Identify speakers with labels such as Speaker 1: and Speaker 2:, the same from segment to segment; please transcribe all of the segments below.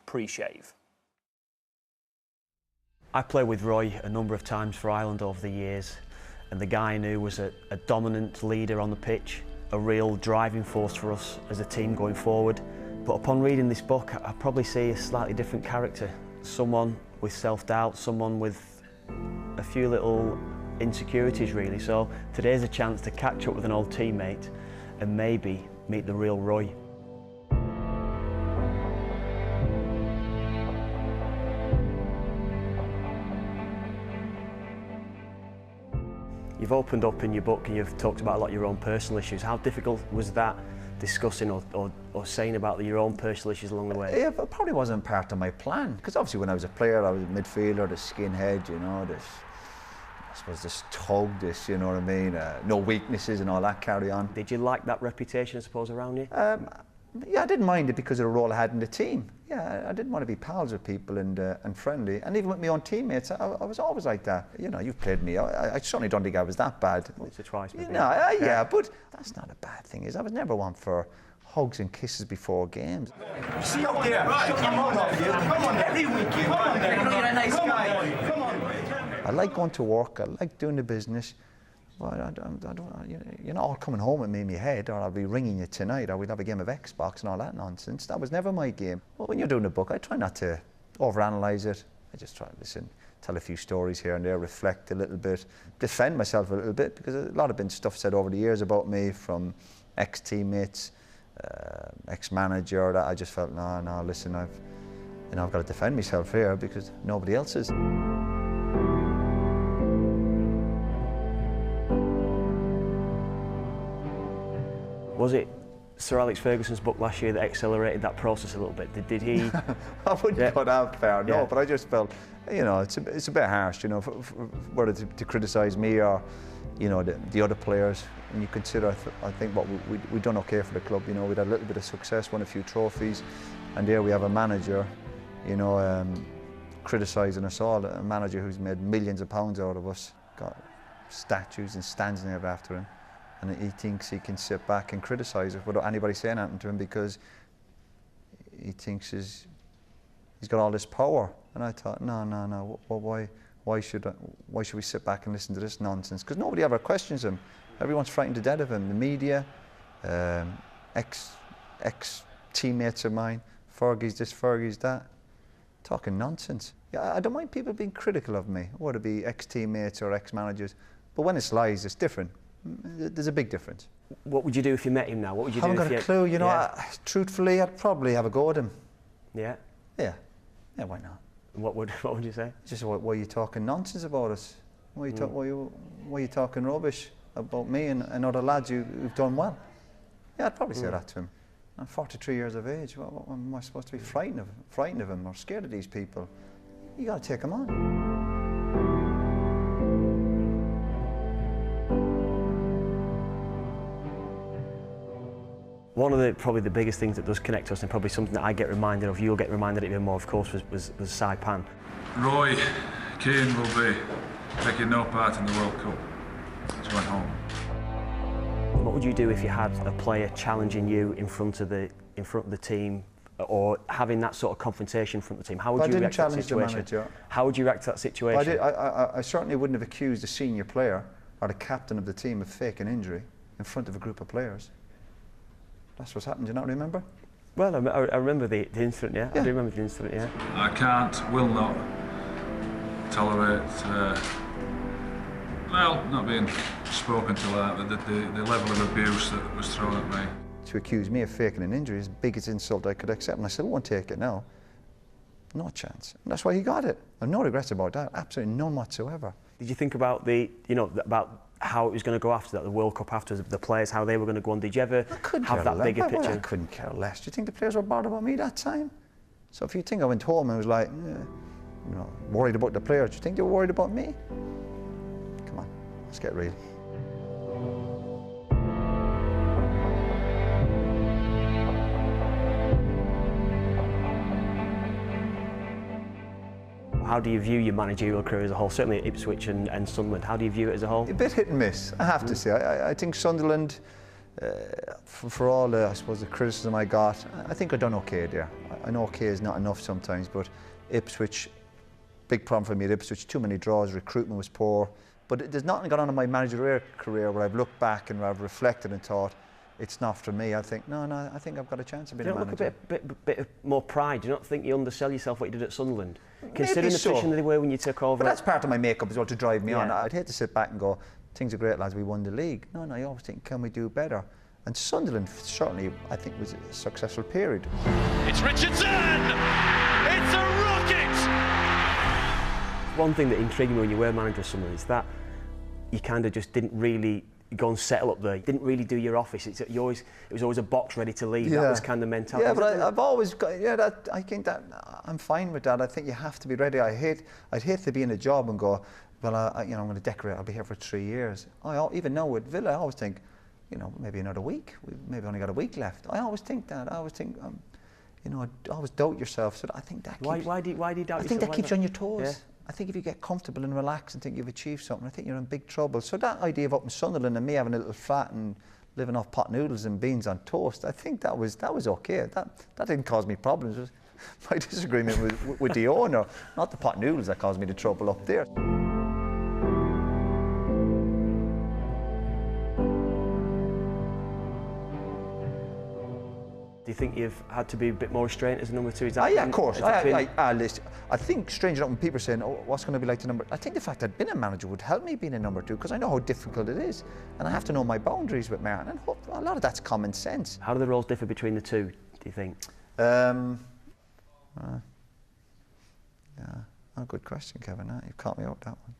Speaker 1: pre-shave.
Speaker 2: I played with Roy a number of times for Ireland over the years, and the guy I knew was a dominant leader on the pitch, a real driving force for us as a team going forward. But upon reading this book, I probably see a slightly different character. Someone with self-doubt, someone with a few little insecurities really. So today's a chance to catch up with an old teammate and maybe meet the real Roy. You've opened up in your book and you've talked about a lot of your own personal issues. How difficult was that discussing or saying about your own personal issues along the way?
Speaker 3: Yeah, it probably wasn't part of my plan, because obviously when I was a player I was a midfielder, the skinhead, you know, this, I suppose this tug, this, you know what I mean, no weaknesses and all that carry on.
Speaker 2: Did you like that reputation, I suppose, around you?
Speaker 3: Yeah, I didn't mind it because of the role I had in the team. Yeah, I didn't want to be pals with people and friendly. And even with my own teammates, I was always like that. You know, you've played me. I certainly don't think I was that bad.
Speaker 2: Once or twice, maybe.
Speaker 3: You know, yeah, but that's not a bad thing. I was never one for hugs and kisses before games.
Speaker 4: See out there, right? Come on, every week you. Come on, you know you're a nice guy. Come on.
Speaker 3: I like going to work. I like doing the business. Well, I don't, you're not all coming home with me in my head, or I'll be ringing you tonight, or we'll have a game of Xbox and all that nonsense. That was never my game. Well, when you're doing a book, I try not to overanalyze it. I just try to listen, tell a few stories here and there, reflect a little bit, defend myself a little bit, because a lot of been stuff said over the years about me from ex-teammates, ex-manager, that I just felt, no, listen, I've got to defend myself here because nobody else is.
Speaker 2: Was it Sir Alex Ferguson's book last year that accelerated that process a little bit? Did he?
Speaker 3: I wouldn't go that far, no,
Speaker 2: yeah.
Speaker 3: But I just felt, you know, it's a bit harsh, you know, whether to criticise me or, you know, the other players. And you consider, I think what we've done okay for the club, you know, we'd had a little bit of success, won a few trophies, and there we have a manager, you know, criticising us all, a manager who's made millions of pounds out of us, got statues and stands named after him. And he thinks he can sit back and criticise us without anybody saying anything to him because he thinks he's got all this power. And I thought, no. Well, why should we sit back and listen to this nonsense? Because nobody ever questions him. Everyone's frightened to death of him. The media, ex-teammates of mine, Fergie's this, Fergie's that, talking nonsense. Yeah, I don't mind people being critical of me, whether it be ex-teammates or ex-managers. But when it's lies, it's different. There's a big difference.
Speaker 2: What would you do if you met him now? What would you do?
Speaker 3: I haven't got a clue. You know, truthfully, I'd probably have a go at him.
Speaker 2: Yeah.
Speaker 3: Yeah. Yeah. Why not?
Speaker 2: What would you say?
Speaker 3: Just why are you talking nonsense about us? Why are you talking rubbish about me and other lads who've done well? Yeah, I'd probably say that to him. I'm 43 years of age. What am I supposed to be frightened of him or scared of these people? You got to take him on.
Speaker 2: One of probably the biggest things that does connect us, and probably something that I get reminded of, you'll get reminded even more, of course, was Saipan.
Speaker 5: Roy Keane will be taking no part in the World Cup. He's going home.
Speaker 2: What would you do if you had a player challenging you in front of the team, or having that sort of confrontation in front of the team? How would you react to that situation? How would you react to that situation?
Speaker 3: I certainly wouldn't have accused a senior player or the captain of the team of faking injury in front of a group of players. That's what's happened, do you not remember?
Speaker 2: Well, I remember the incident, yeah. I do remember the incident, yeah.
Speaker 5: I can't, will not tolerate, not being spoken to like that, the level of abuse that was thrown at me.
Speaker 3: To accuse me of faking an injury is the biggest insult I could accept, and I still won't take it now. No chance. And that's why he got it. I have no regrets about that, absolutely none whatsoever.
Speaker 2: Did you think about about how it was going to go after that, the World Cup after, the players, how they were going to go on? Did you ever have that bigger picture?
Speaker 3: I couldn't care less. Do you think the players were bothered about me that time? So if you think I went home and was like, worried about the players, do you think they were worried about me? Come on, let's get real.
Speaker 2: How do you view your managerial career as a whole? Certainly at Ipswich and Sunderland. How do you view it as a whole?
Speaker 3: A bit hit and miss, I have to say. I think Sunderland, for all the, I suppose, the criticism I got, I think I've done okay there. I know okay is not enough sometimes, but Ipswich, big problem for me at Ipswich, too many draws, recruitment was poor. But there's nothing gone on in my managerial career where I've looked back and where I've reflected and thought, it's not for me. I think, no, I think I've got a chance of being a manager.
Speaker 2: You look a bit more pride. Do you not think you undersell yourself what you did at Sunderland? Considering the position that they were when you took over.
Speaker 3: But that's part of my makeup as well, to drive me on. I'd hate to sit back and go, things are great, lads, we won the league. No, you always think, can we do better? And Sunderland certainly, I think, was a successful period.
Speaker 1: It's Richardson! It's a rocket!
Speaker 2: One thing that intrigued me when you were manager of Sunderland is that you kind of just didn't really go and settle up there. You didn't really do your office. It was always a box ready to leave. That was kind of the mentality.
Speaker 3: Yeah, but I've always got, I think that I'm fine with that. I think you have to be ready. I'd hate to be in a job and go, well, I'm going to decorate. I'll be here for 3 years. Even now with Villa, I always think, maybe another week. We've maybe only got a week left. I always think that. I always think, always doubt yourself. So I think that keeps,
Speaker 2: why do you doubt yourself?
Speaker 3: I think that keeps you on your toes.
Speaker 2: Yeah.
Speaker 3: I think if you get comfortable and relaxed and think you've achieved something, I think you're in big trouble. So that idea of up in Sunderland and me having a little flat and living off pot noodles and beans on toast, I think that was okay. That didn't cause me problems. It was my disagreement with the owner, not the pot noodles that caused me the trouble up there.
Speaker 2: Do you think you've had to be a bit more restrained as a number two?
Speaker 3: Yeah, of course. I think, strange enough, when people are saying, oh, what's going to be like the number... I think the fact that I've been a manager would help me being a number two, because I know how difficult it is. And I have to know my boundaries with Martin, and a lot of that's common sense.
Speaker 2: How do the roles differ between the two, do you think?
Speaker 3: Yeah, a good question, Kevin. You've caught me out that one.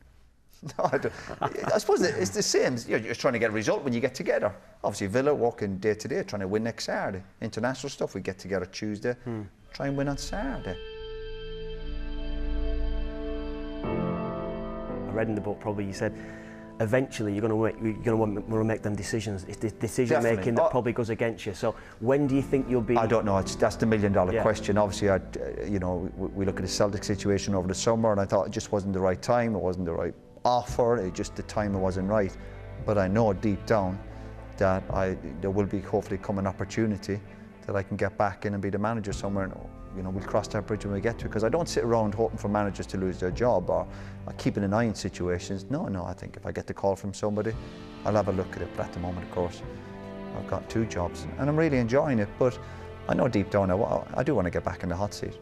Speaker 3: No, I don't. I suppose it's the same. You're just trying to get a result when you get together. Obviously, Villa working day to day, trying to win next Saturday. International stuff, we get together Tuesday, try and win on Saturday.
Speaker 2: I read in the book, probably you said, eventually you're going to want to make them decisions. It's the decision making that probably goes against you. So when do you think you'll be?
Speaker 3: I don't know. That's the million-dollar question. Obviously, we look at the Celtic situation over the summer, and I thought it just wasn't the right time. It wasn't the right offer. The timing wasn't right. But I know deep down that there will be hopefully come an opportunity that I can get back in and be the manager somewhere. And, we'll cross that bridge when we get to it, because I don't sit around hoping for managers to lose their job or keeping an eye on situations. No, I think if I get the call from somebody, I'll have a look at it. But at the moment, of course, I've got 2 jobs and I'm really enjoying it. But I know deep down I do want to get back in the hot seat.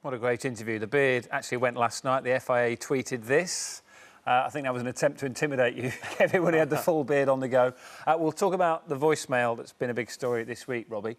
Speaker 6: What a great interview. The beard actually went last night. The FIA tweeted this. I think that was an attempt to intimidate you, Kevin, when he had the full beard on the go. We'll talk about the voicemail that's been a big story this week, Robbie.